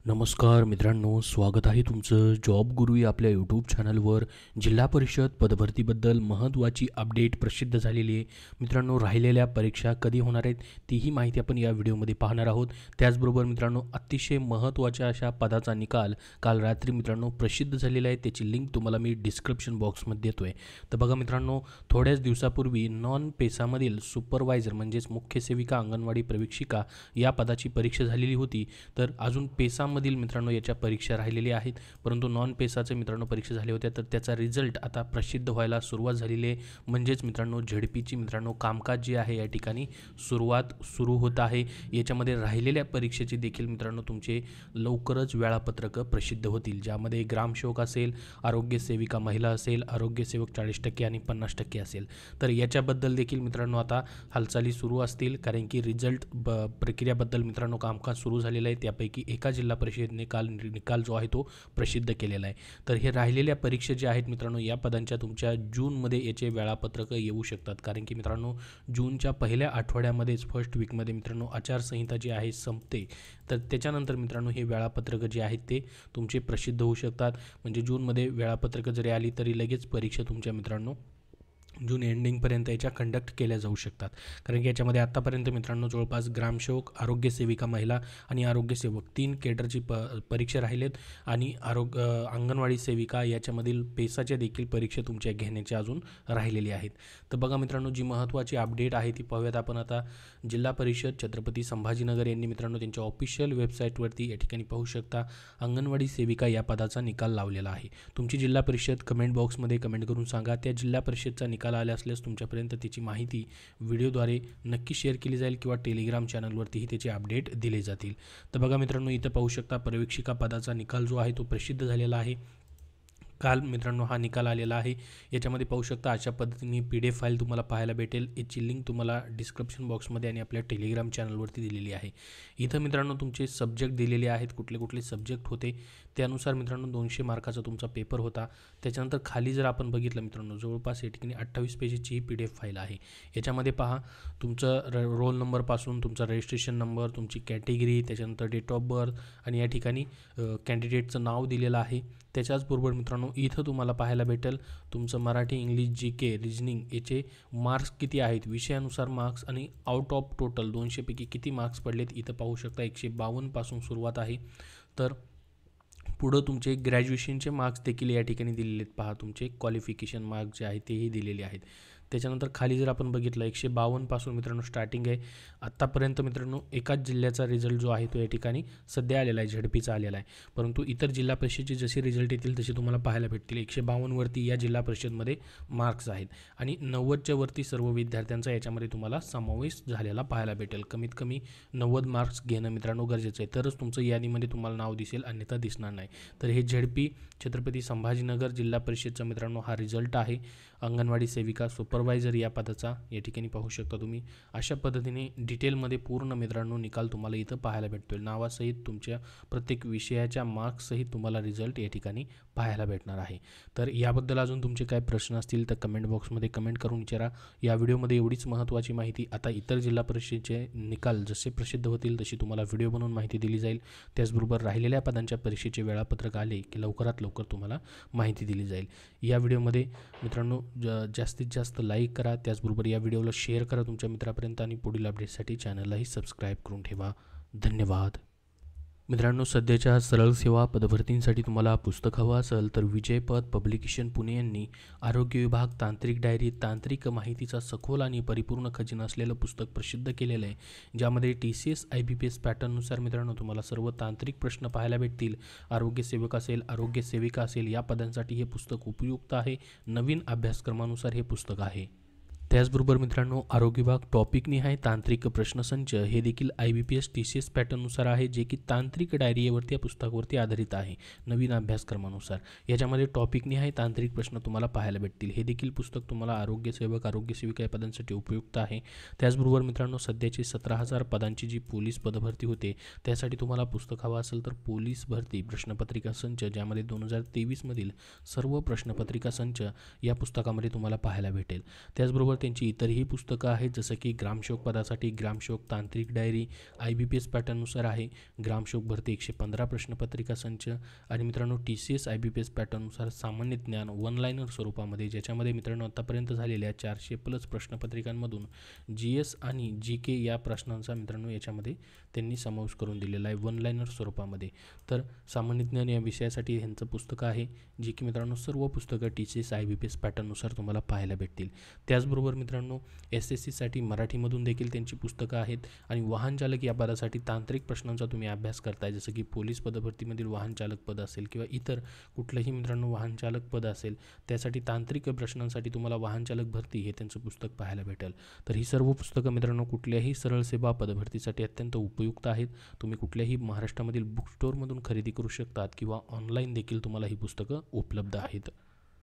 नमस्कार मित्रांनो, स्वागत आहे तुमचं जॉब गुरु या आपल्या यूट्यूब चॅनलवर. जिल्हा परिषद पदभरतीबद्दल महत्त्वाची अपडेट प्रसिद्ध झालेली आहे. मित्रांनो, राहिलेल्या परीक्षा कधी होणार आहेत तीही माहिती आपण या व्हिडिओमध्ये पाहणार आहोत. त्याचबरोबर मित्रांनो, अतिशय महत्त्वाच्या अशा पदाचा निकाल काल रात्री मित्रांनो प्रसिद्ध झालेला आहे. त्याची लिंक तुम्हाला मी डिस्क्रिप्शन बॉक्समध्ये देतो आहे. तर बघा मित्रांनो, थोड्याच दिवसापूर्वी नॉन पेसामधील सुपरवायझर म्हणजेच मुख्य सेविका अंगणवाडी प्रशिक्षिका या पदाची परीक्षा झालेली होती. तर अजून पेसामधील मित्रांनो याच्या परीक्षा राहिलेल्या आहेत, परंतु नॉन पेसाचे मित्रांनो परीक्षा झाल्या होत्या. तर त्याचा रिझल्ट आता प्रसिद्ध व्हायला सुरुवात झालेली आहे. म्हणजेच मित्रांनो झेडपीची मित्रांनो कामकाज जे आहे या ठिकाणी सुरू होत आहे. याच्यामध्ये राहिलेल्या परीक्षेचे देखील मित्रांनो तुमचे लवकरच वेळापत्रक प्रसिद्ध होतील, ज्यामध्ये ग्रामसेवक असेल, आरोग्य सेविका महिला असेल, आरोग्य सेवक 40% आणि 50% असेल. तर याच्याबद्दल देखील मित्रांनो आता हालचाली सुरू असतील, कारण की रिझल्ट प्रक्रियाबद्दल मित्रांनो कामकाज सुरू झालेलं आहे. त्यापैकी एका जिल्हा परिषदेने निकाल जो आहे तो प्रसिद्ध केलेला आहे. तर हे राहिलेल्या परीक्षा ज्या आहेत मित्रांनो या पदांच्या तुमच्या जूनमध्ये याचे वेळापत्रक येऊ शकतात, कारण की मित्रांनो जूनच्या पहिल्या आठवड्यामध्येच फर्स्ट वीकमध्ये मित्रांनो आचारसंहिता जी आहे संपते. तर त्याच्यानंतर मित्रांनो हे वेळापत्रक जे आहेत ते तुमचे प्रसिद्ध होऊ शकतात. म्हणजे जूनमध्ये वेळापत्रक जरी आली तरी लगेच परीक्षा तुमच्या मित्रांनो जून एंडिंगपर्यंत याच्या कंडक्ट केल्या जाऊ शकतात, कारण की याच्यामध्ये आत्तापर्यंत मित्रांनो जवळपास ग्रामसेवक, आरोग्य सेविका महिला आणि आरोग्य सेवक 3 केडरची परीक्षा राहिलेत आणि अंगणवाडी सेविका याच्यामधील पेसाच्या देखील परीक्षा तुमच्या घेण्याच्या अजून राहिलेली आहेत. तर बघा मित्रांनो, जी महत्त्वाची अपडेट आहे ती पाहूयात आपण आता. जिल्हा परिषद छत्रपती संभाजीनगर यांनी मित्रांनो त्यांच्या ऑफिशियल वेबसाईटवरती या ठिकाणी पाहू शकता अंगणवाडी सेविका या पदाचा निकाल लावलेला आहे. तुमची जिल्हा परिषद कमेंट बॉक्समध्ये कमेंट करून सांगा. त्या जिल्हा परिषदचा निकाल आले असल्यास तुमच्यापर्यंत त्याची माहिती व्हिडिओद्वारे नक्की शेअर केली जाईल किंवा टेलिग्राम चॅनलवरतीही त्याचे अपडेट दिले जातील. तर बघा मित्रांनो, इथं पाहू शकता पर्यवेक्षिका पदाचा निकाल जो आहे तो प्रसिद्ध झालेला आहे. काल मित्रांनो हा निकाल आलेला आहे. याच्यामध्ये पाहू शकता अशा पद्धतीने PDF फाईल तुम्हाला पाहायला भेटेल. याची लिंक तुम्हाला डिस्क्रिप्शन बॉक्समध्ये आणि आपल्या टेलिग्राम चॅनलवरती दिलेली आहे. इथं मित्रांनो तुमचे सब्जेक्ट दिलेले आहेत, कुठले कुठले सब्जेक्ट होते त्यानुसार मित्रांनो 200 मार्काचा तुमचा पेपर होता. त्याच्यानंतर खाली जर आपण बघितलं मित्रांनो जवळपास या ठिकाणी 28 पेजेसची ही PDF फाईल आहे. याच्यामध्ये पहा तुमचं रोल नंबरपासून तुमचा रजिस्ट्रेशन नंबर, तुमची कॅटेगरी, त्याच्यानंतर डेट ऑफ बर्थ आणि या ठिकाणी कॅन्डिडेटचं नाव दिलेलं आहे. त्याच्याचबरोबर मित्रांनो इथं तुम्हाला पाहायला भेटेल तुमचं मराठी, इंग्लिश, GK, रिजनिंग याचे मार्क्स किती आहेत, विषयानुसार मार्क्स आणि आउट ऑफ टोटल 200 पैकी किती मार्क्स पडलेत. इथं पाहू शकता 152 पासून सुरुवात आहे. तर पुढं तुमचे ग्रॅज्युएशनचे मार्क्स देखील या ठिकाणी दिलेले आहेत. पहा तुमचे क्वालिफिकेशन मार्क्स जे आहेत तेही दिलेले आहेत. त्याच्यानंतर खाली जर आपण बघितलं 152 पासून मित्रांनो स्टार्टिंग आहे. आत्तापर्यंत मित्रांनो एकाच जिल्ह्याचा रिझल्ट जो आहे तो या ठिकाणी सध्या आलेला आहे, झेडपीचा आलेला आहे. परंतु इतर जिल्हा परिषदेचे जसे रिझल्ट येतील तसे तुम्हाला पाहायला भेटतील. 152 वरती या जिल्हा परिषदमध्ये मार्क्स आहेत आणि 90च्या वरती सर्व विद्यार्थ्यांचा याच्यामध्ये तुम्हाला समावेश झालेला पाहायला भेटेल. कमीत कमी 90 मार्क्स घेणं मित्रांनो गरजेचं आहे, तरच तुमचं यादीमध्ये तुम्हाला नाव दिसेल, अन्यथा दिसणार नाही. तर हे झेडपी छत्रपती संभाजीनगर जिल्हा परिषदचा मित्रांनो हा रिझल्ट आहे. अंगणवाडी सेविका सुपरवायझर या पदाचा या ठिकाणी पाहू शकता तुम्ही. अशा पद्धतीने डिटेलमध्ये पूर्ण मित्रांनो निकाल तुम्हाला इथं पाहायला भेटतो. नावासहित तुमच्या प्रत्येक विषयाच्या मार्क्ससहित तुम्हाला रिझल्ट या ठिकाणी पाहायला भेटणार आहे. तर याबद्दल अजून तुमचे काय प्रश्न असतील तर कमेंट बॉक्समध्ये कमेंट करून विचारा. या व्हिडिओमध्ये एवढीच महत्त्वाची माहिती. आता इतर जिल्हा परिषदेचे निकाल जसे प्रसिद्ध होतील तशी तुम्हाला व्हिडिओ बनवून माहिती दिली जाईल. त्याचबरोबर राहिलेल्या पदांच्या परीक्षेचे वेळापत्रक आले की लवकरात लवकर तुम्हाला माहिती दिली जाईल. या व्हिडिओमध्ये मित्रांनो जास्तीत जास्त लाईक करा, त्याचबरोबर या व्हिडिओला शेअर करा तुमच्या मित्रापर्यंत आणि पुढील अपडेटसाठी चॅनललाही सबस्क्राईब करून ठेवा. धन्यवाद. मित्रांनो, सध्याच्या सरळ सेवा पदभरतींसाठी तुम्हाला पुस्तक हवं असेल तर विजयपथ पब्लिकेशन पुणे यांनी आरोग्य विभाग तांत्रिक डायरी, तांत्रिक माहितीचा सखोल आणि परिपूर्ण खजिना असलेलं पुस्तक प्रसिद्ध केलेलं आहे, ज्यामध्ये TCS IBPS पॅटर्ननुसार मित्रांनो तुम्हाला सर्व तांत्रिक प्रश्न पाहायला भेटतील. आरोग्य सेवक असेल, आरोग्य सेविका असेल या पदांसाठी हे पुस्तक उपयुक्त आहे. नवीन अभ्यासक्रमानुसार हे पुस्तक आहे. त्याचबरोबर मित्रांनो आरोग्य विभाग टॉपिकनिहाय तांत्रिक प्रश्नसंच हे देखील IBPS TCS पॅटर्ननुसार आहे, जे की तांत्रिक डायरीवरती या पुस्तकावरती आधारित आहे नवीन अभ्यासक्रमानुसार. याच्यामध्ये टॉपिकनिहाय तांत्रिक प्रश्न तुम्हाला पाहायला भेटतील. हे देखील पुस्तक तुम्हाला आरोग्य सेवक, आरोग्य सेविका या पदांसाठी उपयुक्त आहे. त्याचबरोबर मित्रांनो सध्याची 17,000 पदांची जी पोलीस पदभरती होते त्यासाठी तुम्हाला पुस्तक हवं असेल तर पोलीस भरती प्रश्नपत्रिका संच, ज्यामध्ये 2023 मधील सर्व प्रश्नपत्रिका संच या पुस्तकामध्ये तुम्हाला पाहायला भेटेल. त्याचबरोबर त्यांची इतरही पुस्तकं आहेत, जसं की ग्रामसेवक पदासाठी ग्रामसेवक तांत्रिक डायरी IBPS पॅटर्ननुसार आहे, ग्रामसेवक भरती 115 प्रश्नपत्रिका संच आणि मित्रांनो TCS IBPS पॅटर्ननुसार सामान्य ज्ञान वन लाईनर स्वरूपामध्ये, ज्याच्यामध्ये मित्रांनो आतापर्यंत झालेल्या 400+ प्रश्नपत्रिकांमधून GS आणि GK या प्रश्नांचा मित्रांनो याच्यामध्ये त्यांनी समावेश करून दिलेला आहे वन लाईनर स्वरूपामध्ये. तर सामान्य ज्ञान या विषयासाठी ह्यांचं पुस्तकं आहे, जी की मित्रांनो सर्व पुस्तकं TCS IBPS पॅटर्ननुसार तुम्हाला पाहायला भेटतील. त्याचबरोबर मित्रांनो SSCसाठी मराठीमधून देखील त्यांची पुस्तकं आहेत आणि वाहन चालक या पदासाठी तांत्रिक प्रश्नांचा तुम्ही अभ्यास करताय, जसं की पोलीस पदभरतीमधील वाहन चालक पद असेल किंवा इतर कुठलंही मित्रांनो वाहन चालक पद असेल, त्यासाठी तांत्रिक प्रश्नांसाठी तुम्हाला वाहन चालक भरती हे त्यांचं पुस्तक पाहायला भेटेल. तर ही सर्व पुस्तकं मित्रांनो कुठल्याही सरळ सेवा पदभरतीसाठी अत्यंत उपयुक्त आहेत. तुम्ही कुठल्याही महाराष्ट्रामधील बुक स्टोअरमधून खरेदी करू शकतात किंवा ऑनलाईन देखील तुम्हाला ही पुस्तकं उपलब्ध आहेत.